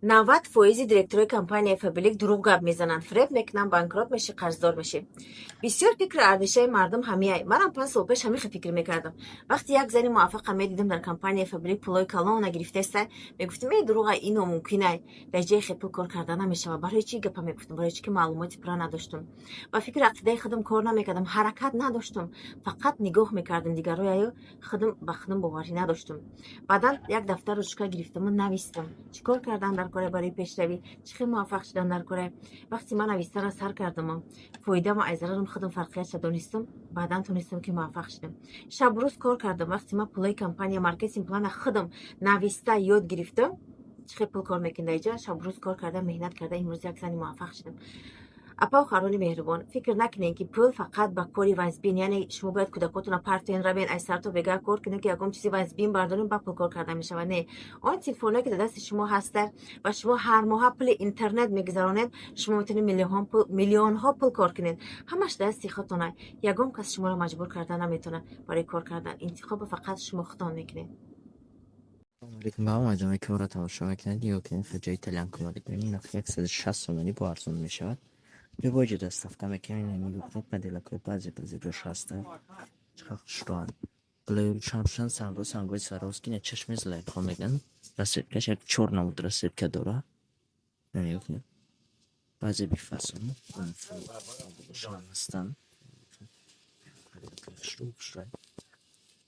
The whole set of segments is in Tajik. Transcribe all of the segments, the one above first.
90% директорҳои компанияи Фабилик дурӯғ гап мезананд, фреб мекунанд, банкрот мешӣ, қарздор мешӣ. Бисёр фикри ардишаи мардум ҳамияй. Манам 5 сол пеш ҳамин фикр мекардам. Вақти як зани муваффақа медидам дар компанияи Фабилик пулои калонона гирифтеста, мегуфтем эй дурӯғай, ин номумкинай, дар ҷойи хел пул кор кардан намешавад. Барои чӣ гапа мегуфтам? Барои чӣ ки маълумоти пурра надоштум. Ба фикри ақидаи худам кор намекардам, ҳаракат надоштум. Фақат нигоҳ мекардам дигарро, ё худам ба худам боварӣ надоштум. Баъдан як дафтар ручка гирифтаму навистам. Чӣ кор кардан дар кора барои пешравӣ, чӣ хел муваффақ шудан дар кора. Вақти ман навистанро сар кардам, фоида ва айзарарам худам фарқиятша донистам, баъдан тонистам ки муваффақ шудам. Шабу рӯз кор кардам. Вақти ман пулои компания маркетинг плана худам нависта ёд гирифтам, чӣ хел пул кор мекунда иҷа, шабу рӯз кор карда, меҳнат карда, имрӯз як зани муваффақ шудам. Апа хароли меҳрубон, фикр накунед ки пул фақат ба кори вазбин, яъне шумо бояд кӯдакотона партоен равен ай сарто бега кор кунед ки ягон чизи вазбин бардорем ба пул кор карда мешавад. Не, он телефоне ки дар дасти шумо ҳаста ва шумо ҳар моҳа пули интернет мегузаронед, шумо метавонед миллионҳо пул кор кунед. Ҳамаш дасти худтона. Ягон кас шуморо маҷбур карда наметавонад барои кор кардан. Интихобро фақат шумо худтон мекунед. Алейкум ба мадоми кора тамошо мекунед ё ки ҷои телекоммуникатсия мекунед 160 сомонӣ бо арзон мешавад. Любой доставка мекунем, немилук моделакой баъзе жош ҳаста. Чиқар хушроан. Блои шамшан сангои саровски не чашми злайхо меган. Расветкаш як 4 намуд расветка дора. Немилук. Баъзе бифасон. Шамастан. Хушрой.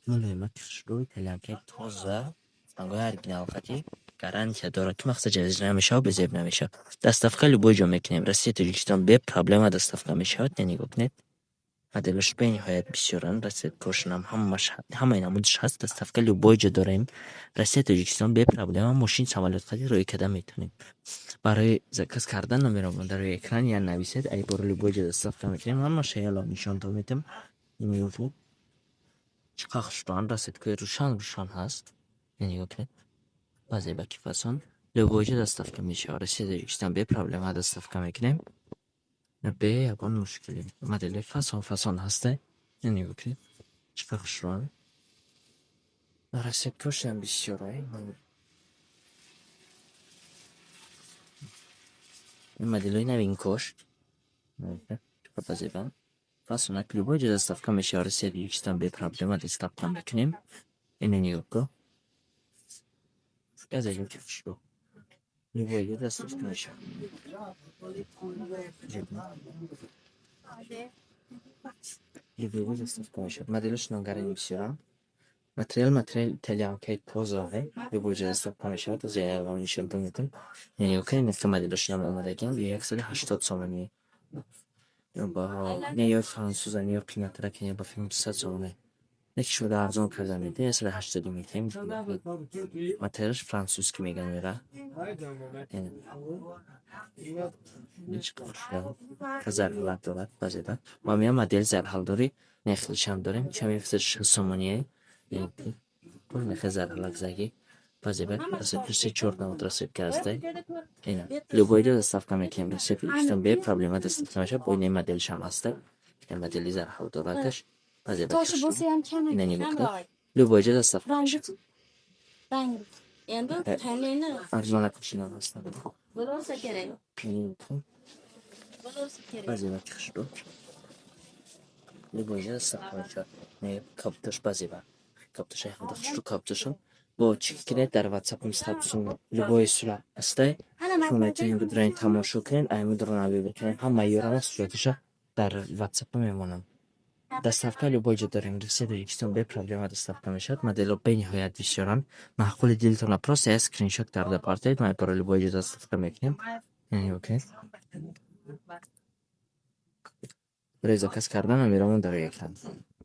Мулоимат хушрой телекоммуникатсия тоза. Сангои оригинал хати. Гарантия дорад ки мақсад ҷавиз намешавад, безеб намешавад. Доставка любой ҷо мекунем. Россия Тоҷикистон бе проблема доставка мешавад. Не нигоҳ кунед. Моделаш бениҳоят бисёранд. Россия кошнам ҳамаи намудаш ҳаст. Доставка любой ҷо дорем. Россия Тоҷикистон бе проблема мошин самолёт хати роҳи карда метавонем. Барои заказ кардан номеро дар рӯи экран я нависед, ай бор любой ҷо доставка мекунем. Ҳамаша яъно нишонтон метам. Нигоҳ. Чиқар хушроан расветкаи рӯшан ҳаст. Не нигоҳ кунед. Баъзе ба кифасон любой ҷо доставка мешавад. Россия Тоҷикистон бе проблема доставка мекунем. Бе ягон мушкиле. Модели фасон ҳаста. Нигоҳ кунед. Чиқар хушроан. Расветкашам бисёрай. Моделои навин кош. Чиқар базебан. Фасонак любой ҷо доставка мешавад. Россия Тоҷикистон бе проблема доставка мекунем. Ина нигоҳ кун. Газель что? Любой ҷо доставка мешавад. Любой ҷо доставка мешавад. Моделаш ногарани бисёрам. Материал италиянкаи тоза. Любой ҷо доставка мешавад. Аз ягон нишонтон метам. Нигоҳ кунед, нефта моделаш ям омадаган. 180 сомонӣ. Не ё француза, не ё қиматра ки не ба филм 200 сомонӣ. Неки шуда арзон карда медем, 180 метем. Материалш французский меган мера. Зарҳалак дорад баъзеда. Ма меям модель зарҳалдори нехлишам дорем. Чами 6 сомоние. Нехе зарҳалак заги. Баъзеда расветка 4 намуд расветка ҳастай. Ина. Любой ҷо доставка мекунем. Россия Тоҷикистон бе проблема доставка мешавад. Бо ин моделшам ҳастай. Ин модели зарҳал дорадаш. Taşı bosiyam kami. Ина нигоҳ кунед. Любой ҷо доставка мешавад. Endi tanlayni. Арзона кушинан ҳастанд. Bo'lsa kerak. Bo'lsa kerak. Баъзеда хушро. Любой ҷо доставка мешавад. Не каптош баъзеда. Каптош ҳамда хушро каптошон. Бо чикинет дар WhatsApp статусун любой сура ҳастай. Шумо метавонед гудрани тамошо кунед, аймудро навибр кунед. Ҳама ёрама сураташа дар WhatsApp мемонанд. Доставка любой ҷо дорем. Россия Тоҷикистон бе проблема доставка мешавад. Модело бениҳоят бисёранд. Маъқули дилтона просто я скриншот карда партоед. Ман бора любой ҷо доставка мекунем. Нигоҳ кунед. Барои заказ кардан номеромон дар рӯи экран.